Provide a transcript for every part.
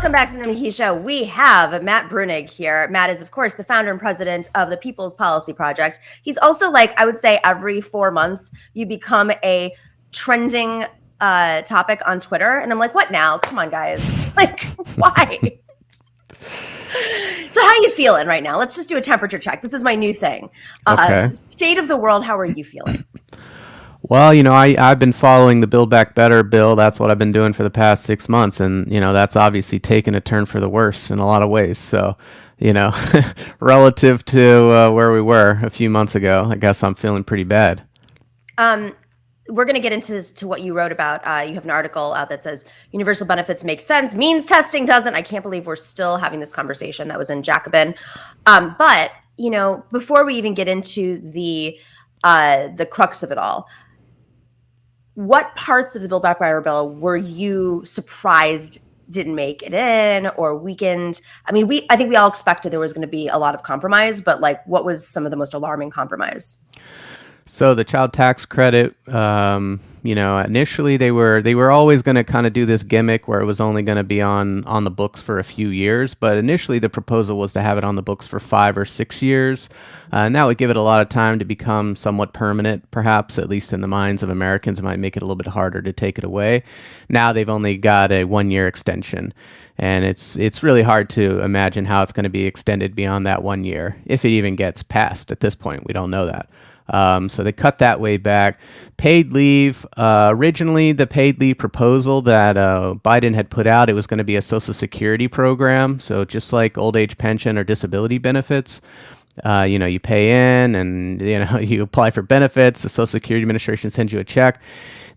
Welcome back to the Nomiki Show. We have Matt Bruenig here. Matt is, of course, the founder and president of the People's Policy Project. He's also I would say every 4 months, you become a trending topic on Twitter. And I'm like, what now? Come on, guys. It's like, why? So how are you feeling right now? Let's just do a temperature check. This is my new thing. Okay. State of the world, how are you feeling? Well, I've been following the Build Back Better bill. That's what I've been doing for the past 6 months. And, that's obviously taken a turn for the worse in a lot of ways. So, relative to where we were a few months ago, I guess I'm feeling pretty bad. We're going to get into this, to what you wrote about. You have an article out that says universal benefits make sense, means testing doesn't. I can't believe we're still having this conversation. That was in Jacobin. But, before we even get into the crux of it all, what parts of the Build Back Better bill were you surprised didn't make it in or weakened? I mean, I think we all expected there was going to be a lot of compromise, but what was some of the most alarming compromise? So the child tax credit, initially they were always going to kind of do this gimmick where it was only going to be on the books for a few years. But initially the proposal was to have it on the books for 5 or 6 years. And that would give it a lot of time to become somewhat permanent, perhaps, at least in the minds of Americans. It might make it a little bit harder to take it away. Now they've only got a 1-year extension. And it's really hard to imagine how it's going to be extended beyond that 1 year, if it even gets passed at this point. We don't know that. So they cut that way back. Paid leave, originally the paid leave proposal that Biden had put out, it was going to be a Social Security program. So just like old age pension or disability benefits, you pay in and, you apply for benefits. The Social Security Administration sends you a check.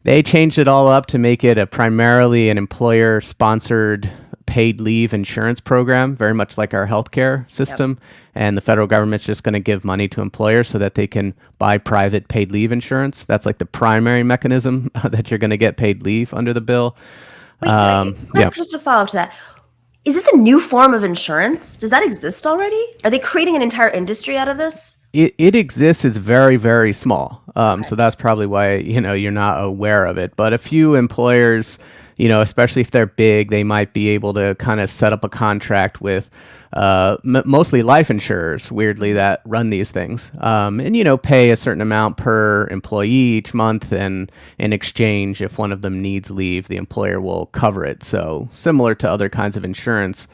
They changed it all up to make it primarily an employer-sponsored paid leave insurance program, very much like our healthcare system. Yep. And the federal government's just going to give money to employers so that they can buy private paid leave insurance. That's like the primary mechanism that you're going to get paid leave under the bill. Wait, just a follow-up to that. Is this a new form of insurance? Does that exist already? Are they creating an entire industry out of this? It exists. It's very, very small. Okay. So that's probably why, you're not aware of it. But a few employers, especially if they're big, they might be able to kind of set up a contract with mostly life insurers, weirdly, that run these things, and pay a certain amount per employee each month, and in exchange, if one of them needs leave, the employer will cover it. So similar to other kinds of insurance.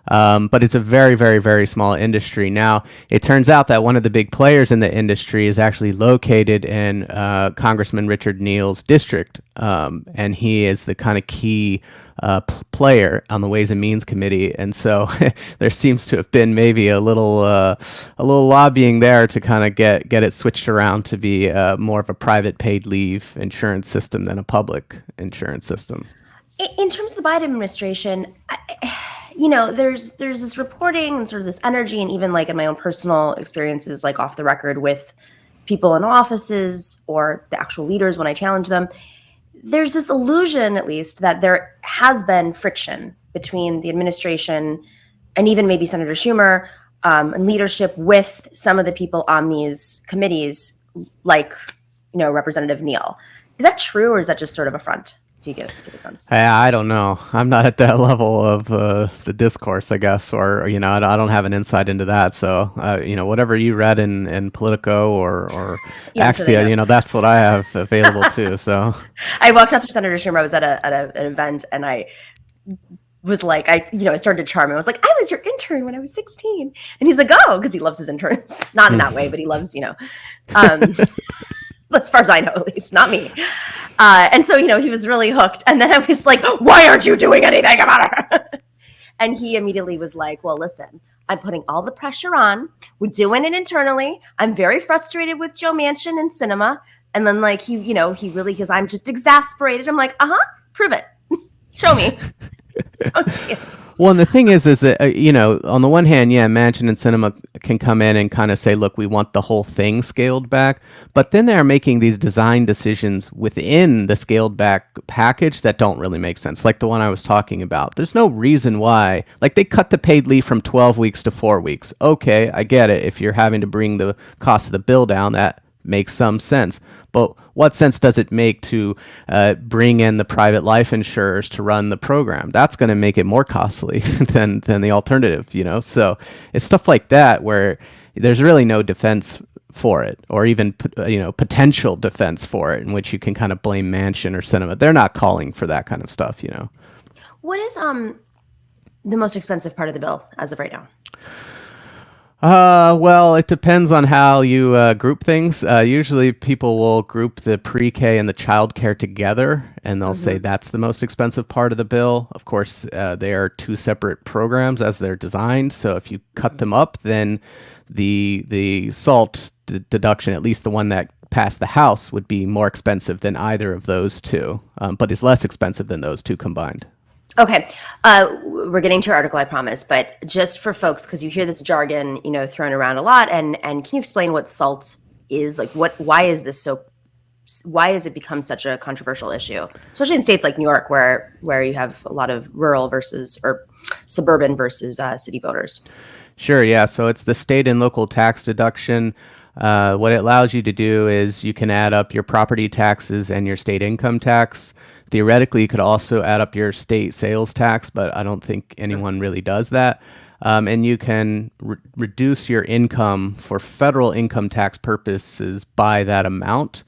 But it's a very, very, very small industry. Now, it turns out that one of the big players in the industry is actually located in Congressman Richard Neal's district, and he is the kind of key player on the Ways and Means Committee. And so there seems to have been maybe a little lobbying there to kind of get it switched around to be more of a private paid leave insurance system than a public insurance system. In terms of the Biden administration, there's this reporting and sort of this energy, and even in my own personal experiences, off the record with people in offices or the actual leaders when I challenge them, there's this illusion, at least, that there has been friction between the administration and even maybe Senator Schumer and leadership with some of the people on these committees, Representative Neal. Is that true, or is that just sort of a front? Do you get a sense? I don't know. I'm not at that level of the discourse, I guess, or I don't have an insight into that. So whatever you read in Politico or Axia, that's what I have available too. So I walked up to Senator Schumer. I was at an event, and I was I started to charm him. I was like, I was your intern when I was 16, and he's like, oh, because he loves his interns, not in that way, but he loves as far as I know, at least, not me. And so, he was really hooked. And then I was like, why aren't you doing anything about it? And he immediately was like, well, listen, I'm putting all the pressure on. We're doing it internally. I'm very frustrated with Joe Manchin and cinema. And then he really, because I'm just exasperated. I'm like, prove it. Show me. Don't see it. Well, and the thing is that, on the one hand, Manchin and Sinema can come in and kind of say, look, we want the whole thing scaled back. But then they're making these design decisions within the scaled back package that don't really make sense, like the one I was talking about. There's no reason why. They cut the paid leave from 12 weeks to 4 weeks. Okay, I get it. If you're having to bring the cost of the bill down, that makes some sense. But what sense does it make to bring in the private life insurers to run the program? That's going to make it more costly than the alternative, So it's stuff like that where there's really no defense for it, or even potential defense for it, in which you can kind of blame Manchin or Sinema. They're not calling for that kind of stuff. What is the most expensive part of the bill as of right now? Well, it depends on how you group things. Usually people will group the pre-K and the child care together, and they'll say that's the most expensive part of the bill. Of course, they are two separate programs as they're designed. So if you cut them up, then the SALT deduction, at least the one that passed the House, would be more expensive than either of those two, but is less expensive than those two combined. Okay, we're getting to your article, I promise. But just for folks, because you hear this jargon, thrown around a lot, and can you explain what SALT is? Like, why is this so? Why has it become such a controversial issue, especially in states like New York, where you have a lot of rural versus or suburban versus city voters? Sure, yeah. So it's the state and local tax deduction. What it allows you to do is you can add up your property taxes and your state income tax. Theoretically, you could also add up your state sales tax, but I don't think anyone really does that. And you can reduce your income for federal income tax purposes by that amount,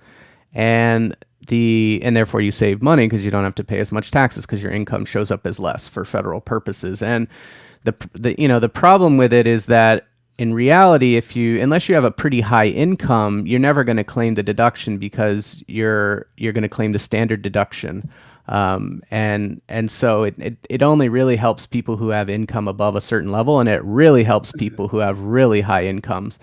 and therefore you save money because you don't have to pay as much taxes because your income shows up as less for federal purposes. And the problem with it is that in reality, unless you have a pretty high income, you're never going to claim the deduction because you're going to claim the standard deduction, and so it only really helps people who have income above a certain level, and it really helps people who have really high incomes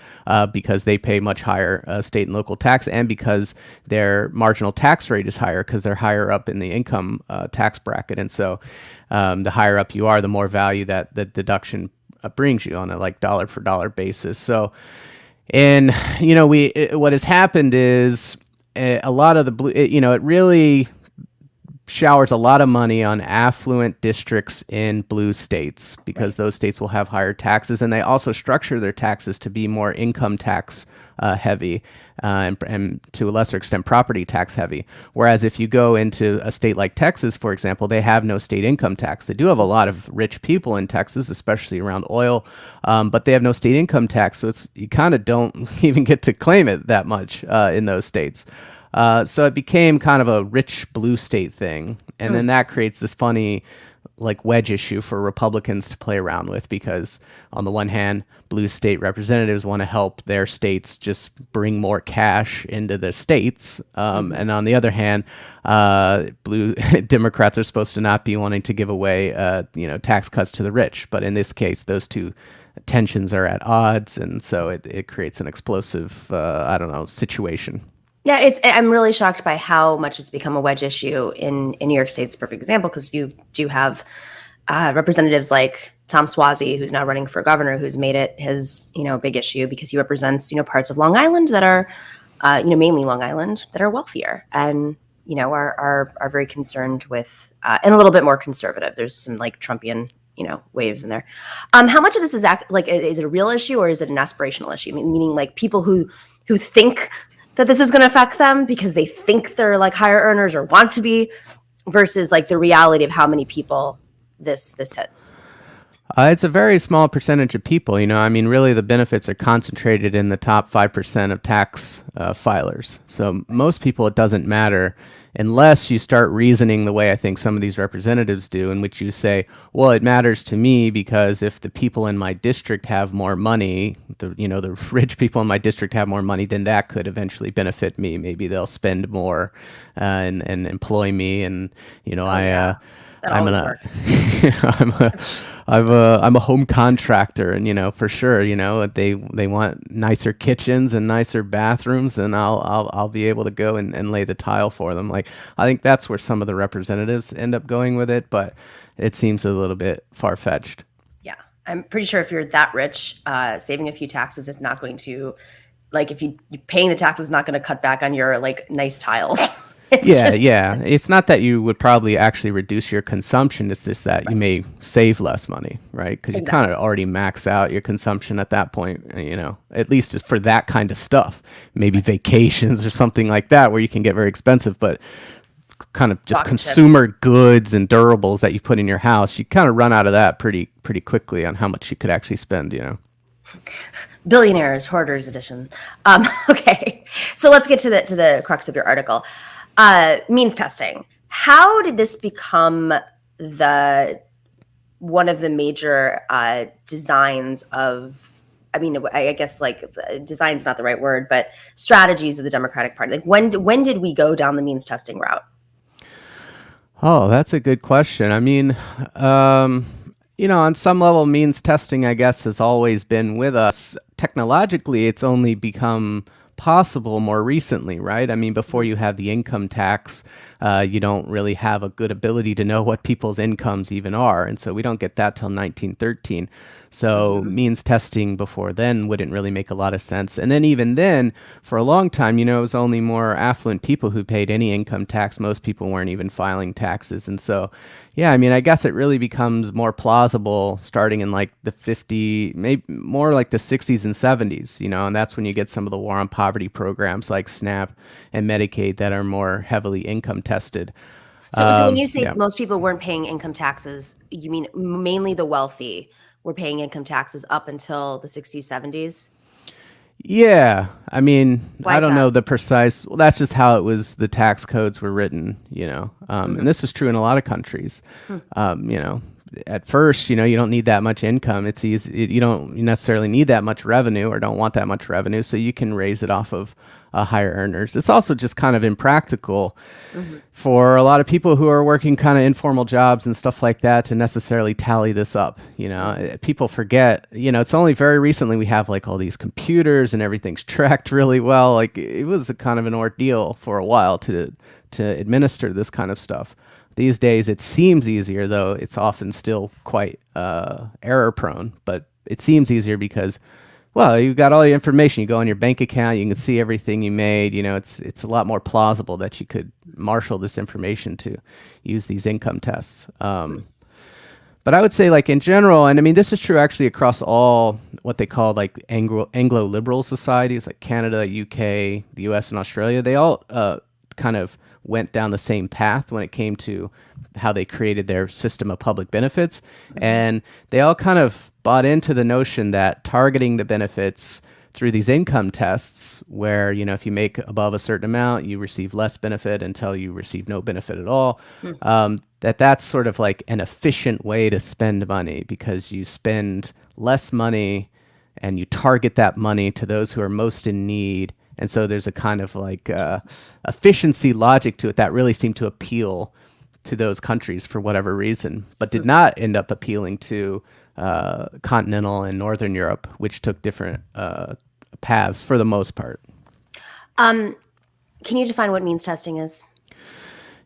because they pay much higher state and local tax, and because their marginal tax rate is higher because they're higher up in the income tax bracket, and so the higher up you are, the more value that the deduction brings you on a dollar for dollar basis. So, and what has happened is a lot of the blue, it really showers a lot of money on affluent districts in blue states because those states will have higher taxes, and they also structure their taxes to be more income tax heavy and to a lesser extent property tax heavy. Whereas if you go into a state like Texas, for example, they have no state income tax. They do have a lot of rich people in Texas, especially around oil, but they have no state income tax, so you kind of don't even get to claim it that much in those states. So it became kind of a rich blue state thing, and then that creates this funny wedge issue for Republicans to play around with, because on the one hand, blue state representatives want to help their states just bring more cash into the states, and on the other hand, blue Democrats are supposed to not be wanting to give away tax cuts to the rich. But in this case, those two tensions are at odds, and so it creates an explosive situation. Yeah, I'm really shocked by how much it's become a wedge issue in New York State's perfect example, because you do have representatives like Tom Suozzi, who's now running for governor, who's made it his big issue because he represents parts of Long Island that are mainly Long Island that are wealthier and are very concerned with and a little bit more conservative. There's some Trumpian waves in there. How much of this is is it a real issue or is it an aspirational issue? Meaning people who think that this is going to affect them because they think they're higher earners or want to be, versus the reality of how many people this hits? It's a very small percentage of people. Really the benefits are concentrated in the top 5% of tax filers. So most people, it doesn't matter unless you start reasoning the way I think some of these representatives do, in which you say, well, it matters to me because if the people in my district have more money, the rich people in my district have more money, then that could eventually benefit me. Maybe they'll spend more and employ me, and That I'm always gonna, works. I'm a home contractor, and for sure, they want nicer kitchens and nicer bathrooms, and I'll be able to go and lay the tile for them. I think that's where some of the representatives end up going with it, but it seems a little bit far fetched. Yeah, I'm pretty sure if you're that rich, saving a few taxes is not going to, if you paying the taxes is not going to cut back on your nice tiles It's Yeah, just yeah. It's not that you would probably actually reduce your consumption. It's just that you right. may save less money, right? Because you kind Exactly. of already max out your consumption at that point, at least for that kind of stuff. Maybe Right. vacations or something like that where you can get very expensive, but kind of just Chocolate chips. consumer goods and durables that you put in your house, you kind of run out of that pretty quickly on how much you could actually spend. Billionaires, hoarders edition. Okay. So let's get to the crux of your article. Means testing. How did this become the one of the major designs of, I mean, I guess like design's not the right word, but strategies of the Democratic Party? Like when did we go down the means testing route? Oh, that's a good question. I mean, um, on some level, means testing, I guess, has always been with us. Technologically, it's only become possible more recently, right? I mean, before you have the income tax, you don't really have a good ability to know what people's incomes even are. And so we don't get that till 1913. So Mm-hmm. means testing before then wouldn't really make a lot of sense. And then even then, for a long time, it was only more affluent people who paid any income tax. Most people weren't even filing taxes. And so, yeah, I mean, I guess it really becomes more plausible starting in like the 50, maybe more like the 60s and 70s, and that's when you get some of the war on poverty programs like SNAP and Medicaid that are more heavily income tested. So when you say Yeah. most people weren't paying income taxes, you mean mainly the wealthy were paying income taxes up until the 60s, 70s? Yeah, I mean, Why I is don't that? know the precise. Well, that's just how it was. The tax codes were written, and Mm-hmm. this is true in a lot of countries. Hmm. Um, you know, at first, you don't need that much income. It's easy. You don't necessarily need that much revenue or don't want that much revenue, so you can raise it off of higher earners. It's also just kind of impractical Mm-hmm. for a lot of people who are working kind of informal jobs and stuff like that to necessarily tally this up. People forget, it's only very recently we have like all these computers and everything's tracked really well. Like it was a kind of an ordeal for a while to administer this kind of stuff. These days it seems easier, though it's often still quite error prone, but it seems easier because, well, you've got all your information. You go on your bank account, you can see everything you made. It's a lot more plausible that you could marshal this information to use these income tests. But I would say, like in general, and I mean, this is true actually across all what they call like Anglo liberal societies, like Canada, UK, the US, and Australia. They all kind of went down the same path when it came to how they created their system of public benefits. Mm-hmm. And they all kind of bought into the notion that targeting the benefits through these income tests, where, if you make above a certain amount, you receive less benefit until you receive no benefit at all. That's sort of like an efficient way to spend money because you spend less money and you target that money to those who are most in need. And so there's a kind of like efficiency logic to it that really seemed to appeal to those countries for whatever reason, but did not end up appealing to continental and northern Europe, which took different paths for the most part. Um, can you define what means testing is?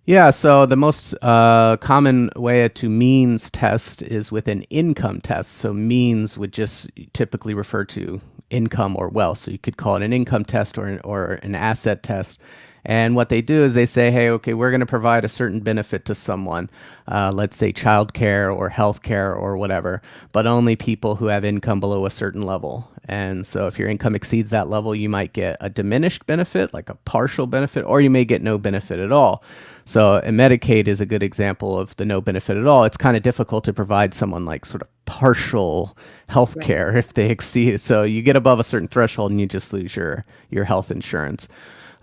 Yeah, so the most common way to means test is with an income test. So means would just typically refer to income or wealth. So you could call it an income test or an asset test. And what they do is they say, hey, okay, we're going to provide a certain benefit to someone, let's say childcare or healthcare or whatever, but only people who have income below a certain level. And so if your income exceeds that level, you might get a diminished benefit, like a partial benefit, or you may get no benefit at all. So and Medicaid is a good example of the no benefit at all. It's kind of difficult to provide someone like sort of partial health Right. care if they exceed it. So you get above a certain threshold and you just lose your health insurance.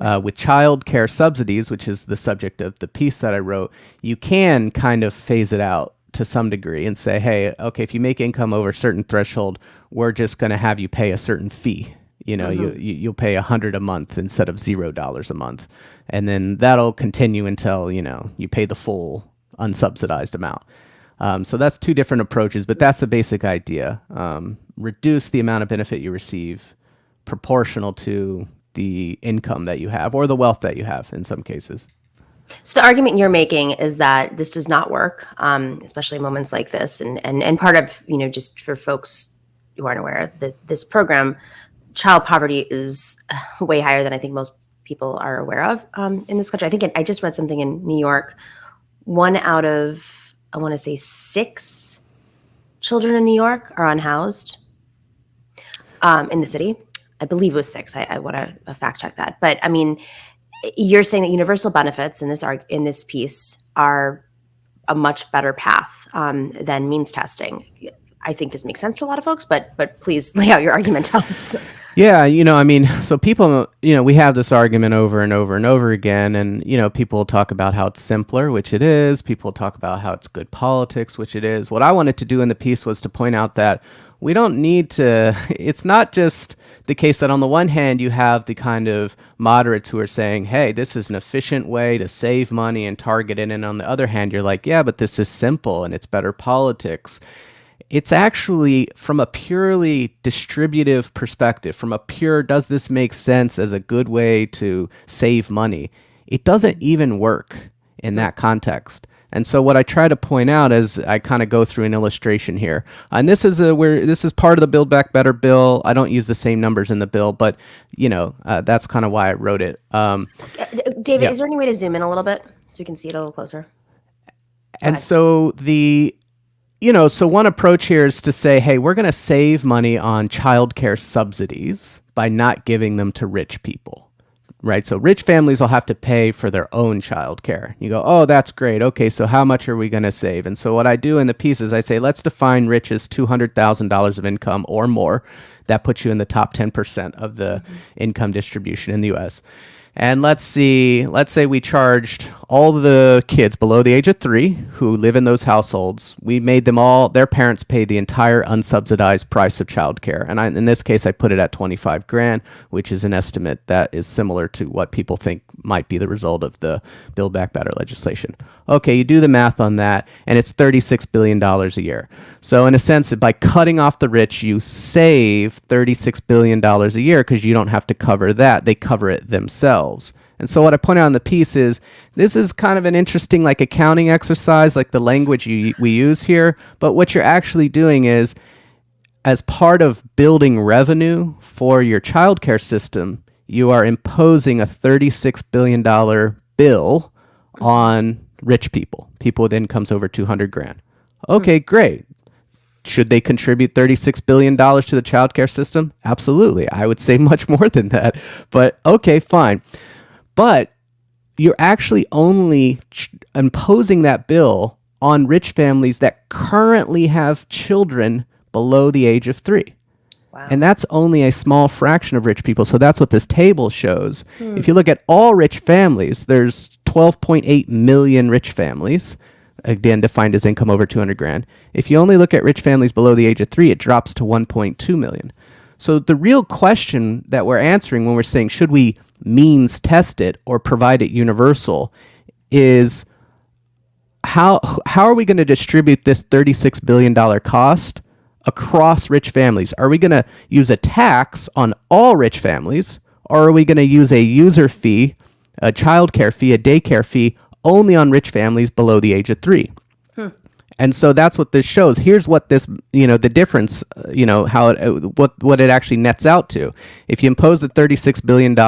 Right. With child care subsidies, which is the subject of the piece that I wrote, you can kind of phase it out to some degree and say, hey, okay, if you make income over a certain threshold, we're just going to have you pay a certain fee. Mm-hmm. You'll pay $100 a month instead of $0 a month, and then that'll continue until you pay the full unsubsidized amount. So that's two different approaches, but that's the basic idea. Reduce the amount of benefit you receive proportional to the income that you have or the wealth that you have in some cases. So the argument you're making is that this does not work, especially in moments like this, and part of, just for folks who aren't aware that this program, child poverty is way higher than I think most people are aware of in this country. I think I just read something in New York. 1 out of, I want to say 6 children in New York are unhoused in the city. I believe it was 6. I want to fact check that. But I mean, you're saying that universal benefits in this piece are a much better path than means testing. I think this makes sense to a lot of folks, but please lay out your argument to us. Yeah, I mean, so people, we have this argument over and over and over again, and, people talk about how it's simpler, which it is. People talk about how it's good politics, which it is. What I wanted to do in the piece was to point out that we don't need to, it's not just the case that on the one hand, you have the kind of moderates who are saying, hey, this is an efficient way to save money and target it. And on the other hand, you're like, yeah, but this is simple and it's better politics. It's actually from a purely distributive perspective, from a pure, does this make sense as a good way to save money? It doesn't even work in that context. And so what I try to point out as I kind of go through an illustration here, and this is part of the Build Back Better bill. I don't use the same numbers in the bill, but that's kind of why I wrote it. David, Is there any way to zoom in a little bit so we can see it a little closer? And so so one approach here is to say, hey, we're going to save money on childcare subsidies by not giving them to rich people, right? So rich families will have to pay for their own childcare. You go, oh, that's great. Okay, so how much are we going to save? And so what I do in the piece is I say, let's define rich as $200,000 of income or more. That puts you in the top 10% of the income distribution in the U.S. And let's say we charged all the kids below the age of 3 who live in those households. We made them all, their parents pay the entire unsubsidized price of childcare. And in this case, I put it at $25,000, which is an estimate that is similar to what people think might be the result of the Build Back Better legislation. Okay, you do the math on that, and it's $36 billion a year. So in a sense, by cutting off the rich, you save $36 billion a year because you don't have to cover that. They cover it themselves. And so what I point out in the piece is this is kind of an interesting accounting exercise, like the language we use here. But what you're actually doing is, as part of building revenue for your childcare system, you are imposing a $36 billion bill on rich people with incomes over $200,000. Okay, great. Should they contribute $36 billion to the childcare system? Absolutely. I would say much more than that. But okay, fine. But you're actually only imposing that bill on rich families that currently have children below the age of 3. Wow. And that's only a small fraction of rich people. So that's what this table shows. If you look at all rich families, there's 12.8 million rich families, again defined as income over $200,000. If you only look at rich families below the age of 3, it drops to 1.2 million. So the real question that we're answering when we're saying should we means test it or provide it universal is how are we going to distribute this $36 billion cost across rich families? Are we going to use a tax on all rich families, or are we going to use a user fee, a childcare fee, a daycare fee only on rich families below the age of 3? And so that's what this shows. Here's what this, the difference, how what it actually nets out to. If you impose the $36 billion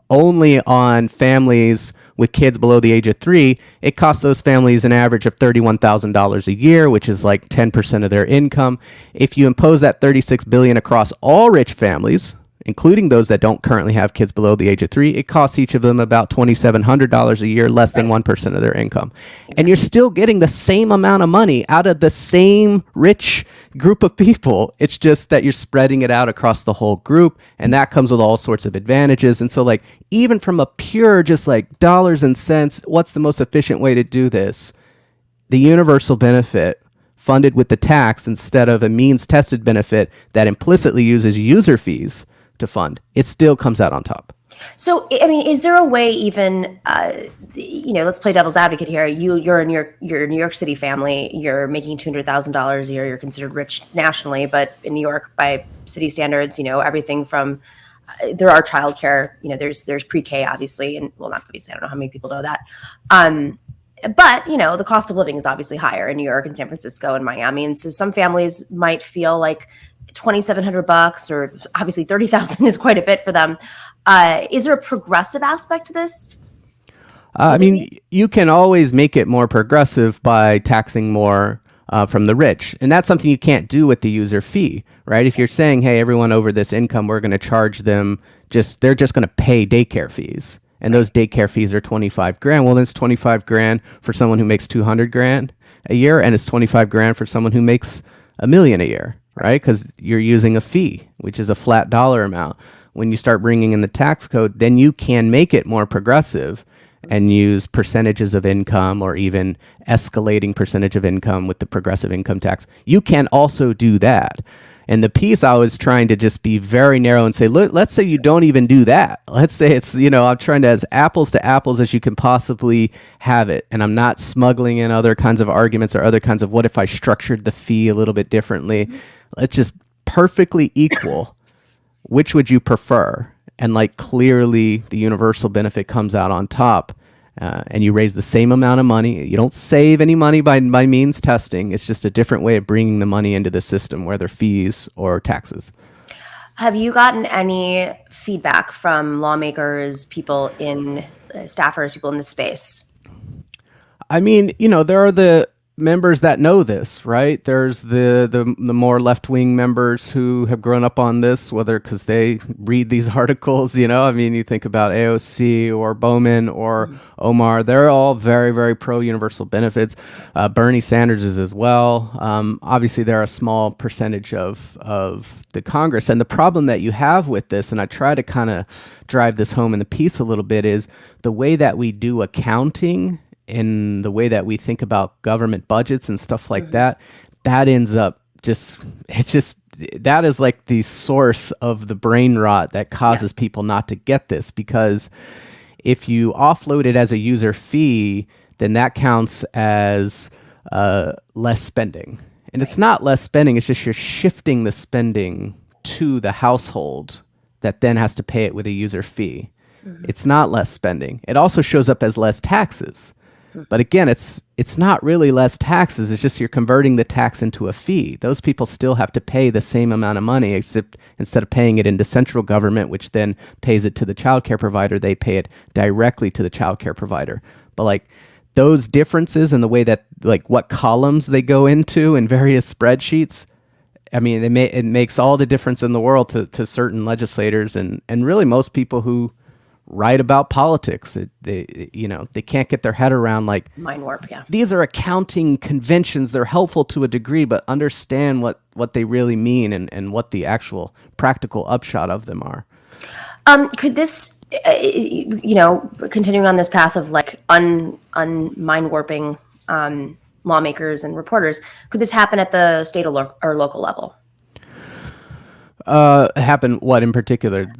only on families with kids below the age of 3, it costs those families an average of $31,000 a year, which is like 10% of their income. If you impose that $36 billion across all rich families, including those that don't currently have kids below the age of 3, it costs each of them about $2,700 a year, less than 1% of their income. Exactly. And you're still getting the same amount of money out of the same rich group of people. It's just that you're spreading it out across the whole group, and that comes with all sorts of advantages. And so even from a pure just dollars and cents, what's the most efficient way to do this? The universal benefit funded with the tax instead of a means tested benefit that implicitly uses user fees to fund, it still comes out on top. So, I mean, is there a way even, let's play devil's advocate here. You're in your New York City family, you're making $200,000 a year, you're considered rich nationally, but in New York, by city standards, everything from, there are childcare, there's pre-K, obviously, and well, not obviously, I don't know how many people know that. But, the cost of living is obviously higher in New York and San Francisco and Miami. And so some families might feel like $2,700, or obviously 30,000 is quite a bit for them. Is there a progressive aspect to this? I mean, you can always make it more progressive by taxing more from the rich. And that's something you can't do with the user fee, right? If you're saying, hey, everyone over this income, we're going to charge them they're just going to pay daycare fees. And those daycare fees are 25 grand. Well, then it's 25 grand for someone who makes 200 grand a year. And it's 25 grand for someone who makes $1 million a year, right? Because you're using a fee, which is a flat dollar amount. When you start bringing in the tax code, then you can make it more progressive and use percentages of income, or even escalating percentage of income with the progressive income tax. You can also do that. And the piece I was trying to just be very narrow and say, let's say you don't even do that. Let's say it's, I'm trying to as apples to apples as you can possibly have it. And I'm not smuggling in other kinds of arguments or other kinds of what if I structured the fee a little bit differently. Let's just perfectly equal. Which would you prefer? And like clearly the universal benefit comes out on top, and you raise the same amount of money. You don't save any money by means testing. It's just a different way of bringing the money into the system, whether fees or taxes. Have you gotten any feedback from lawmakers, people in staffers, people in the space? I mean, there are the members that know this, right? There's the more left-wing members who have grown up on this, whether because they read these articles, I mean, you think about AOC or Bowman or Omar, they're all very, very pro-universal benefits. Bernie Sanders is as well. Obviously, they're a small percentage of the Congress. And the problem that you have with this, and I try to kind of drive this home in the piece a little bit, is the way that we do accounting, in the way that we think about government budgets and stuff like that ends up that is like the source of the brain rot that causes people not to get this. Because if you offload it as a user fee, then that counts as less spending. And it's not less spending, it's just you're shifting the spending to the household that then has to pay it with a user fee. It's not less spending. It also shows up as less taxes. But again, it's not really less taxes. It's just you're converting the tax into a fee. Those people still have to pay the same amount of money, except instead of paying it into central government, which then pays it to the childcare provider, they pay it directly to the childcare provider. But like those differences in the way that like what columns they go into in various spreadsheets, I mean, it makes all the difference in the world to certain legislators and really most people who write about politics. They can't get their head around like Mind warp, yeah. These are accounting conventions. They're helpful to a degree, but understand what they really mean and what the actual practical upshot of them are. Could this, continuing on this path of like mind warping lawmakers and reporters, could this happen at the state or local level? Happen what in particular?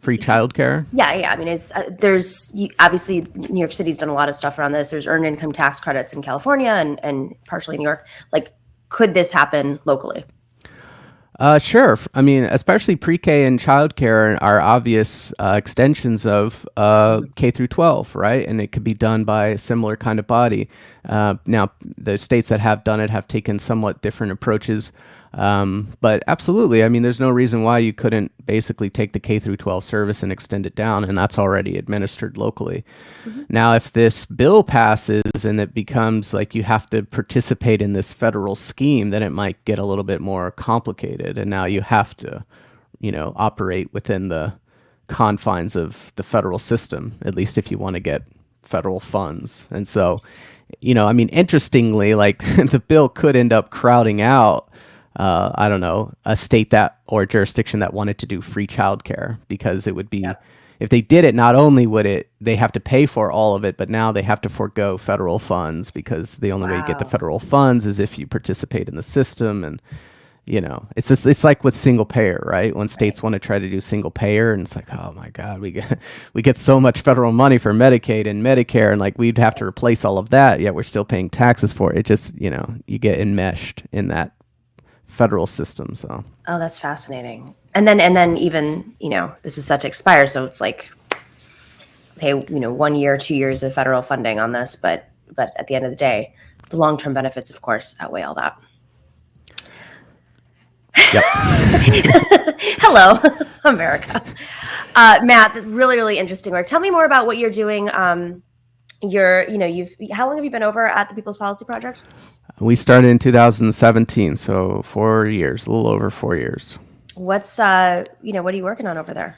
Free childcare? Yeah. I mean, there's obviously New York City's done a lot of stuff around this. There's earned income tax credits in California and partially New York. Like, could this happen locally? Sure. I mean, especially pre-K and childcare are obvious extensions of K through 12, right? And it could be done by a similar kind of body. Now, the states that have done it have taken somewhat different approaches. But absolutely, I mean, there's no reason why you couldn't basically take the K through 12 service and extend it down, and that's already administered locally. Now, if this bill passes and it becomes like you have to participate in this federal scheme, then it might get a little bit more complicated, and now you have to, operate within the confines of the federal system, at least if you want to get federal funds. And so, I mean, interestingly, like the bill could end up crowding out I don't know, a state or jurisdiction that wanted to do free childcare, because it would be, if they did it, not only would they have to pay for all of it, but now they have to forego federal funds, because the only way you get the federal funds is if you participate in the system. And, it's like with single payer, right? When states want to try to do single payer, and it's like, oh my God, we get so much federal money for Medicaid and Medicare, and like we'd have to replace all of that, yet we're still paying taxes for it. It just, you get enmeshed in that federal system. So that's fascinating. And then even this is set to expire, so it's like, okay, 1 year, 2 years of federal funding on this, but at the end of the day, the long-term benefits of course outweigh all that. Yep. Hello, America. Matt, really, really interesting work. Tell me more about what you're doing. How long have you been over at the People's Policy Project? We started in 2017, so 4 years, a little over 4 years. What are you working on over there?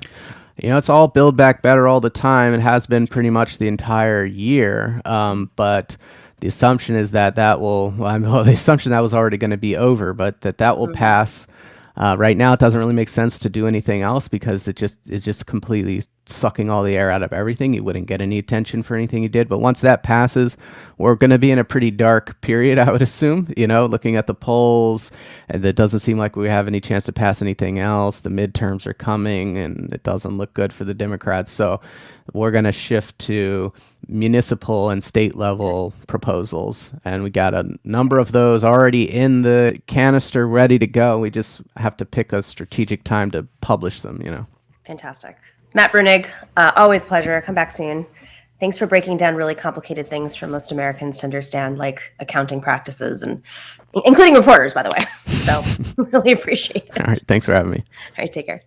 It's all Build Back Better all the time. It has been pretty much the entire year. But the assumption is the assumption that was already going to be over, but that will pass. Right now, it doesn't really make sense to do anything else because it is just completely sucking all the air out of everything. You wouldn't get any attention for anything you did. But once that passes, we're going to be in a pretty dark period, I would assume. Looking at the polls, and it doesn't seem like we have any chance to pass anything else. The midterms are coming, and it doesn't look good for the Democrats. So we're going to shift to municipal and state level proposals, and we got a number of those already in the canister ready to go. We just have to pick a strategic time to publish them. Fantastic. Matt Bruenig, always pleasure. Come back soon. Thanks for breaking down really complicated things for most Americans to understand, like accounting practices, and including reporters, by the way. So really appreciate it. All right, thanks for having me. All right, take care.